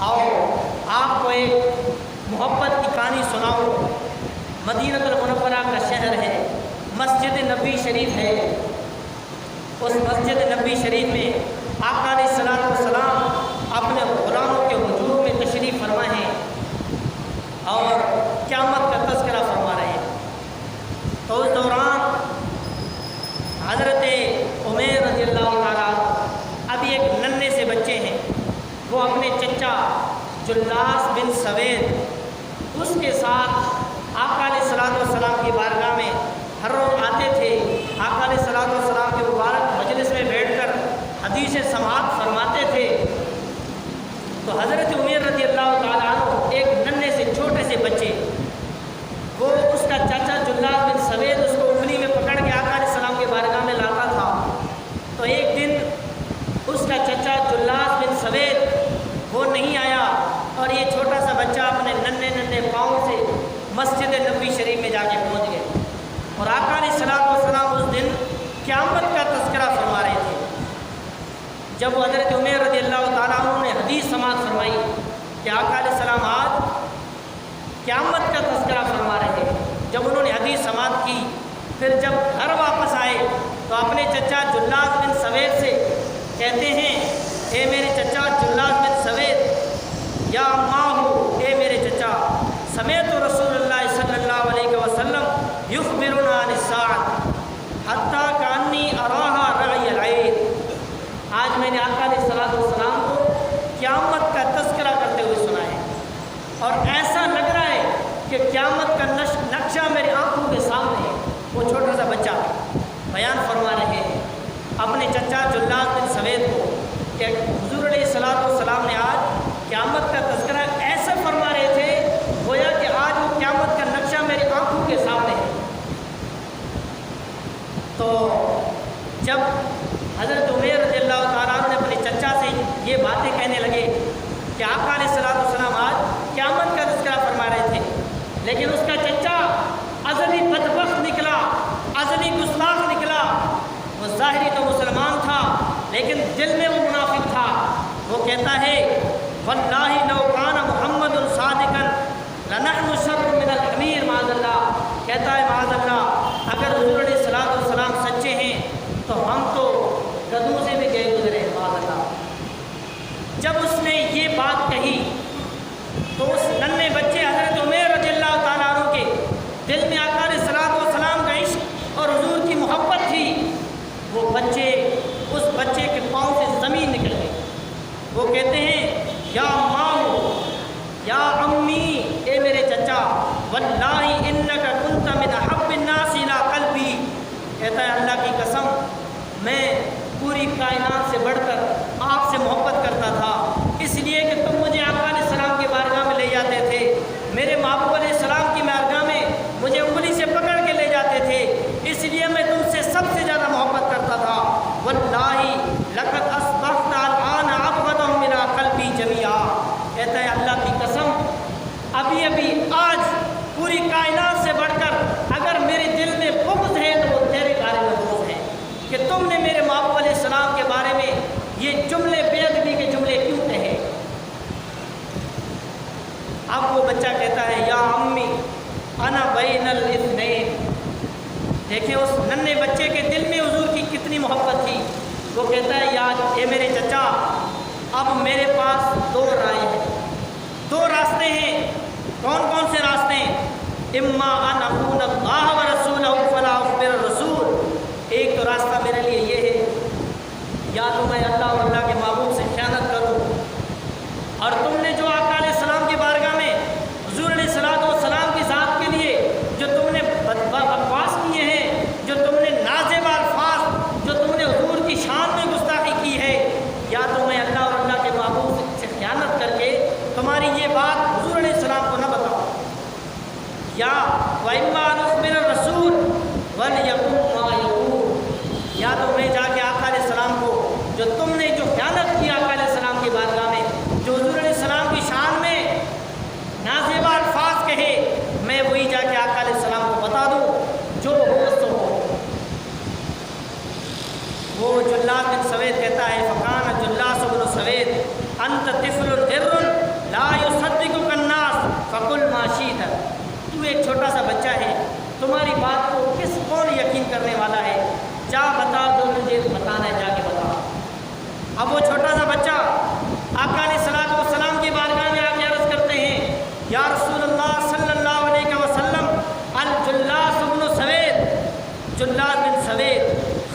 آؤ آپ کو ایک محبت کی کہانی سناؤں۔ مدینہ المنورہ کا شہر ہے، مسجد نبی شریف ہے، اس مسجد نبی شریف میں آقا علیہ الصلوۃ والسلام اپنے غلاموں کے حضور میں تشریف فرما ہیں اور قیامت کا تذکرہ فرما رہے ہیں۔ تو اس دوران حضرت عمیر رضی اللہ تعالیٰ ابھی ایک ننھے سے بچے ہیں، وہ اپنے چچا جلاس بن سوید اس کے ساتھ آقا علیہ الصلوۃ والسلام کی بارگاہ میں ہر روز آتے تھے۔ آقا علیہ الصلوۃ والسلام کے مبارک مجلس میں بیٹھ کر حدیث سماعت فرماتے تھے۔ تو حضرت عمیر رضی اللہ تعالیٰ عنہ ایک ننھے سے چھوٹے سے بچے، وہ اس کا چاچا جلاس بن سوید اس کو انگلی میں پکڑ کے آقا علیہ السلام کے بارگاہ میں لاتا تھا۔ تو ایک دن اس کا چچا جلاس بن سوید وہ نہیں آیا اور یہ چھوٹا سا بچہ اپنے ننھے پاؤں سے مسجد نبی شریف میں جا کے پہنچ گئے اور آقا علیہ الصلوۃ والسلام اس دن قیامت کا تذکرہ فرما رہے تھے۔ جب حضرت عمیر رضی اللہ تعالیٰ عنہ نے حدیث سماعت فرمائی کہ آقا علیہ السلام آج قیامت کا تذکرہ فرما رہے ہیں، جب انہوں نے حدیث سماعت کی، پھر جب گھر واپس آئے تو اپنے چچا جلاس بن سوید سے کہتے ہیں، اے میرے چچا جلاس بن سوید، یا ماں ہو، اے میرے چچا، سمیت رسول اللہ صلی اللہ علیہ وسلم یخبرنا عن الساعۃ حتیٰ کانی اراہا رعی العین۔ آج میں نے آقا علیہ الصلوۃ والسلام کو قیامت کا تذکرہ کرتے ہوئے سنا ہے اور ایسا لگ رہا ہے کہ قیامت کا نقشہ میری آنکھوں کے سامنے ہے۔ وہ چھوٹا سا بچہ بیان فرما رہے ہیں اپنے چچا جلاس بن سوید کو کہ حضور علیہ الصلوۃ والسلام نے آج قیامت کا تذکرہ ایسا فرما رہے تھے گویا کہ آج وہ قیامت کا نقشہ میری آنکھوں کے سامنے ہے۔ تو جب حضرت عمیر رضی اللہ تعالیٰ عنہ نے اپنے چچا سے یہ باتیں کہنے لگے کہ آقا علیہ الصلوۃ والسلام آج قیامت کا تذکرہ فرما رہے تھے، لیکن اس کا چچا ازلی بدبخت نکلا، ازلی گستاخ نکلا۔ وہ ظاہری تو مسلمان تھا لیکن دل میں وہ منافق تھا۔ وہ کہتا ہے، واللہ لو کان محمد صادقا لنحن شر من الحمیر، معاذ اللہ، کہتا ہے معاذ اللہ، اگر حضور علیہ الصلوۃ والسلام سچے ہیں تو ہم تو گدھوں سے بھی گئے گزرے، معاذ اللہ۔ جب اس نے یہ بات کہی تو اس ننھے بچے حضرت عمیر رضی اللہ تعالیٰ عنہ کے دل میں آقا علیہ الصلوۃ والسلام کا عشق اور حضور کی محبت تھی۔ وہ بچے اس بچے کے پاؤں سے زمین نکل گئی۔ وہ کہتے ہیں، یا ماں، یا امی، اے میرے چچا، واللہ انک کنت من احب الناس الی قلبی، کہتا ہے اللہ کی قسم میں پوری کائنات سے بڑھ کر آپ سے محبت کرتا تھا، اس لیے کہ تم مجھے آقا علیہ السلام کی بارگاہ میں لے جاتے تھے، میرے محبوب علیہ السلام کی بارگاہ میں مجھے انگلی سے پکڑ کے لے جاتے تھے، اس لیے میں تم سے سب سے زیادہ محبت کرتا تھا۔ واللہ لقد اصبحت الآن ابغضهم الى قلبی جميعا، کہتا ہے اللہ کی قسم ابھی آج پوری کائنات سے بڑھ کر اگر میرے دل میں بغض ہے تو وہ تیرے بارے میں بغض ہے کہ تم نے میرے محبوب علیہ السلام کے بارے میں یہ جملے بے ادبی کے جملے کیوں کہے۔ اب وہ بچہ کہتا ہے، یا امی انا بین الاثنین۔ دیکھیں اس ننھے بچے کے دل میں حضور کی کتنی محبت تھی۔ وہ کہتا ہے، یا اے میرے چچا، اب میرے پاس دو رائے ہیں، دو راستے ہیں۔ کون کون سے راستے ہیں؟ اما ان اخون اللہ ورسولہ فلا اخبر الرسول، ایک تو راستہ میرے لیے یہ ہے، یا تو میں اللہ اور اللہ کے محبوب سے خیانت کروں، اور تم نے جو آقا علیہ السلام کی بارگاہ میں حضور علیہ الصلوۃ والسلام کی ذات کے لیے جو تم نے بکواس کیے ہیں، جو تم نے نازیبہ الفاظ جو تم نے حضور کی شان میں گستاخی کی ہے، یا تو میں اللہ اور اللہ کے محبوب سے خیانت کر کے تمہاری یہ بات حضور علیہ السلام کو نہ بتاؤں، یا وَإِمَّا أَنْ أُخْبِرَ الرَّسُولَ ایک چھوٹا سا بچہ ہے، تمہاری بات کو کون یقین کرنے والا ہے؟ جا بتا، جو تجھے بتانا ہے جا کے بتا۔ اب وہ چھوٹا سا بچہ آقا علیہ الصلوۃ والسلام کی بارگاہ میں آ کے عرض کرتے ہیں، یا رسول اللہ صلی اللہ علیہ وسلم، الجلاس بن سوید، جلاس بن سوید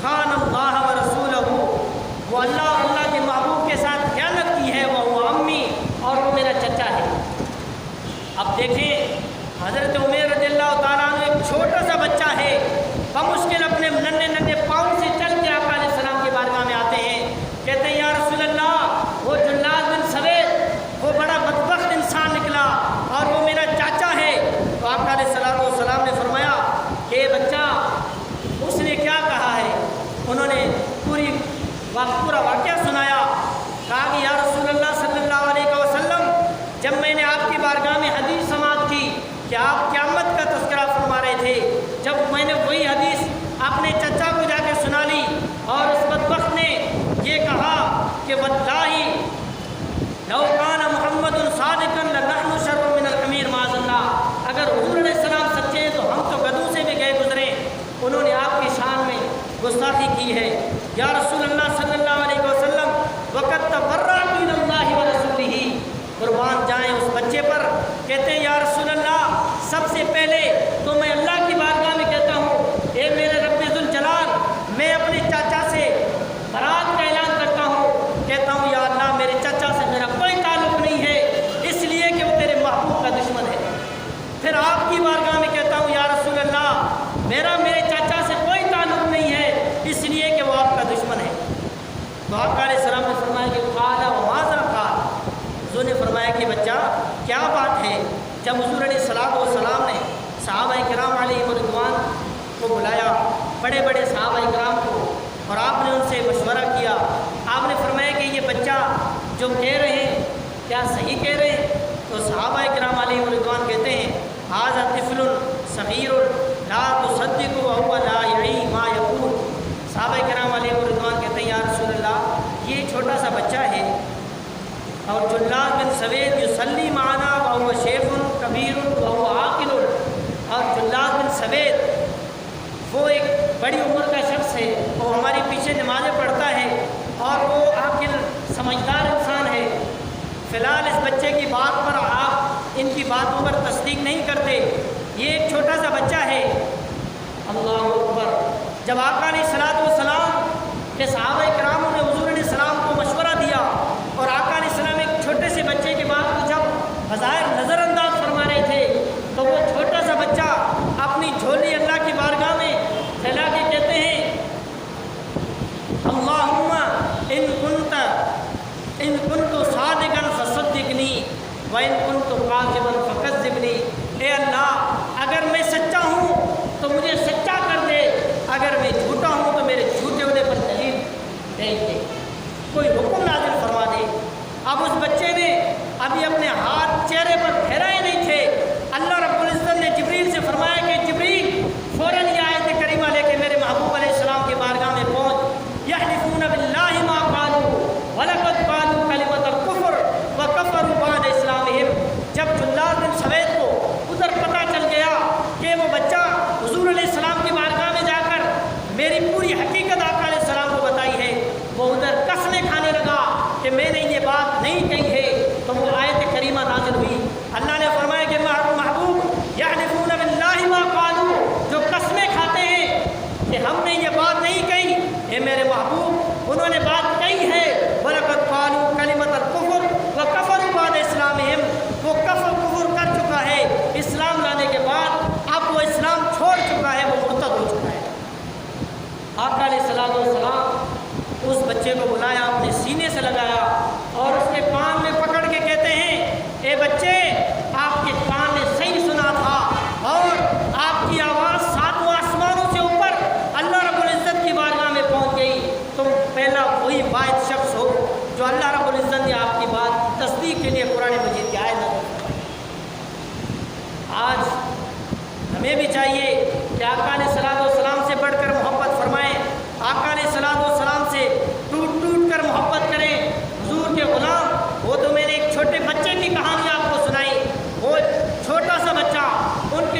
خان اللہ و رسولہ، وہ اللہ اور اللہ کے محبوب کے ساتھ خیانت کی ہے، وہ امی اور وہ میرا چچا ہے۔ اب دیکھیں حضرت عمر رضی اللہ تعالیٰ عنہ ایک چھوٹا سا بچہ ہے، بمشکل اپنے ننھے ننھے پاؤں سے چل کے آقا علیہ السلام کی بارگاہ میں آتے ہیں، کہتے ہیں یا رسول اللہ، وہ جلاس بن سوید وہ بڑا بدبخت انسان نکلا اور وہ میرا چاچا ہے۔ تو آقا علیہ السلام نے فرمایا کہ بچہ اس نے کیا کہا ہے؟ انہوں نے پورا واقعہ سنایا، کہا کہ یا رسول اللہ صلی اللہ علیہ وسلم، جب میں نے آپ کی بارگاہ میں حدیث سماعت کی کہ آپ قیامت کا تذکرہ فرما رہے تھے، جب میں نے وہی حدیث اپنے چچا کو جا کے سنا لی اور اس بدبخت نے یہ کہا کہ واللہ لو کان محمد صادقا لنحن شر من الحمیر معاذ اللہ، اگر حضور علیہ السلام سچے ہیں تو ہم تو گدھوں سے بھی گئے گزرے، انہوں نے آپ کی شان میں گستاخی کی ہے۔ یا رسول اللہ صلی اللہ علیہ وسلم، وقت تبرأت من اللہ ورسولہ، قربان جائیں اس بچے پر، کہتے ہیں یا رسول اللہ، سب سے پہلے تو میں اللہ کی بارگاہ میں کہتا ہوں، اے میرے رب ذوالجلال، میں اپنے چاچا سے برات کا اعلان کرتا ہوں، کہتا ہوں یا اللہ میرے چاچا سے میرا کوئی تعلق نہیں ہے، اس لیے کہ وہ تیرے محبوب کا دشمن ہے۔ پھر آپ کی بارگاہ میں کہتا ہوں یا رسول اللہ، میرے چاچا سے کوئی تعلق نہیں ہے، اس لیے کہ وہ آپ کا دشمن ہے۔ تو آقا علیہ السلام نے فرمایا کہ قال وماذا قال، حضور نے فرمایا کہ بچہ کیا بات ہے؟ جب حضور علیہ السلام نے صحابہ کرام علیہ رضوان کو بلایا، بڑے بڑے صحابہ کرام کو، اور آپ نے ان سے مشورہ کیا، آپ نے فرمایا کہ یہ بچہ جو کہہ رہے ہیں کیا صحیح کہہ رہے ہیں؟ تو صحابہ کرام علیہ رضوان کہتے ہیں ھذا طفل صغیر لا تصدقوا وهو لا یعی ما یقول۔ صحابہ کرام علیہ رضوان کہتے ہیں یا رسول اللہ، یہ چھوٹا سا بچہ ہے، اور جلاس بن سوید یصلی معنا وهو شیخ کبیر وهو عاقل، اور جلاس بن سوید وہ ایک بڑی عمر کا شخص ہے، وہ ہمارے پیچھے نمازیں پڑھتا ہے اور وہ عاقل سمجھدار انسان ہے۔ فی الحال اس بچے کی بات پر آپ ان کی باتوں پر تصدیق نہیں کرتے، یہ ایک چھوٹا سا بچہ ہے۔ اللہ اکبر۔ جب آقا علیہ السلام کے صحابہ کرام نے حضور علیہ السلام کو مشورہ دیا اور آقا علیہ السلام ایک چھوٹے سے بچے کی بات کو جب بظاہر نظر انداز فرما رہے تھے، تو وہ چھوٹا سا بچہ اپنی جھولی اللہ کی بارگاہ میں پھیلا کے کہتے ہیں اللہم ان کنت صادقا فصدقنی وان کنت کاذبا فکذبنی، اے اللہ اگر میں سچا ہوں تو مجھے سچا کر دے، اگر میں جھوٹا ہوں تو میرے جھوٹے ہونے پر دلیل دے دے، کوئی حکم نازل فرما دے۔ اب اس بچے نے ابھی اپنے ہاتھ چہرے پر پھیرائے نہیں تھے، اللہ رب العزت نے جبریل سے فرمایا کہ جبریل فوراً یہ آیت کریمہ لے کے میرے محبوب علیہ السلام کی بارگاہ میں پہنچ، یحلفون باللہ ما قالوا ولقد قالوا کلمۃ الکفر وکفروا بعد اسلامہم۔ جب جلاس بن سوید کو ادھر پتہ چل گیا کہ وہ بچہ حضور علیہ السلام کی بارگاہ میں جا کر میری پوری حقیقت آقا علیہ السلام کو بتائی ہے، وہ ادھر قسمیں کھانے لگا کہ میں نے یہ بات نہیں کہی ہے، تو وہ آیت کریمہ نازل ہوئی۔ اللہ نے فرمایا کہ محبوب یحلفون باللہ ما قالوا، جو قسمیں کھاتے ہیں کہ ہم نے یہ بات نہیں کہی، اے میرے محبوب انہوں نے بات کہی ہے، وَلَقَدْ قَالُوا كَلِمَةَ الْكُفْرِ وَكَفَرُوا بَعْدَ إِسْلَامِهِمْ، وہ کفر کر چکا ہے، اسلام لانے کے بعد اب وہ اسلام چھوڑ چکا ہے، وہ مرتد ہو چکا ہے۔ آقا علیہ السلام اس بچے کو بلایا، اپنے سینے سے لگایا اور اس کے کان میں پکڑ کے کہتے ہیں اے بچے، آپ کے کان نے صحیح سنا تھا اور آپ کی آواز ساتوں آسمانوں سے اوپر اللہ رب العزت کی بارگاہ میں پہنچ گئی، تم پہلا وہی واحد شخص ہو جو اللہ رب العزت نے آپ کی بات تصدیق کے لیے قرآن مجید کی آیت نازل فرمائی۔ آج ہمیں بھی چاہیے کہ آقا علیہ السلام سے بڑھ کر محبت فرمائیں، آقا علیہ السلام سے ٹوٹ ٹوٹ کر محبت کریں۔ حضور کے غلام، وہ تو میں نے ایک چھوٹے بچے کی کہانی آپ کو سنائی، وہ چھوٹا سا بچہ، ان کی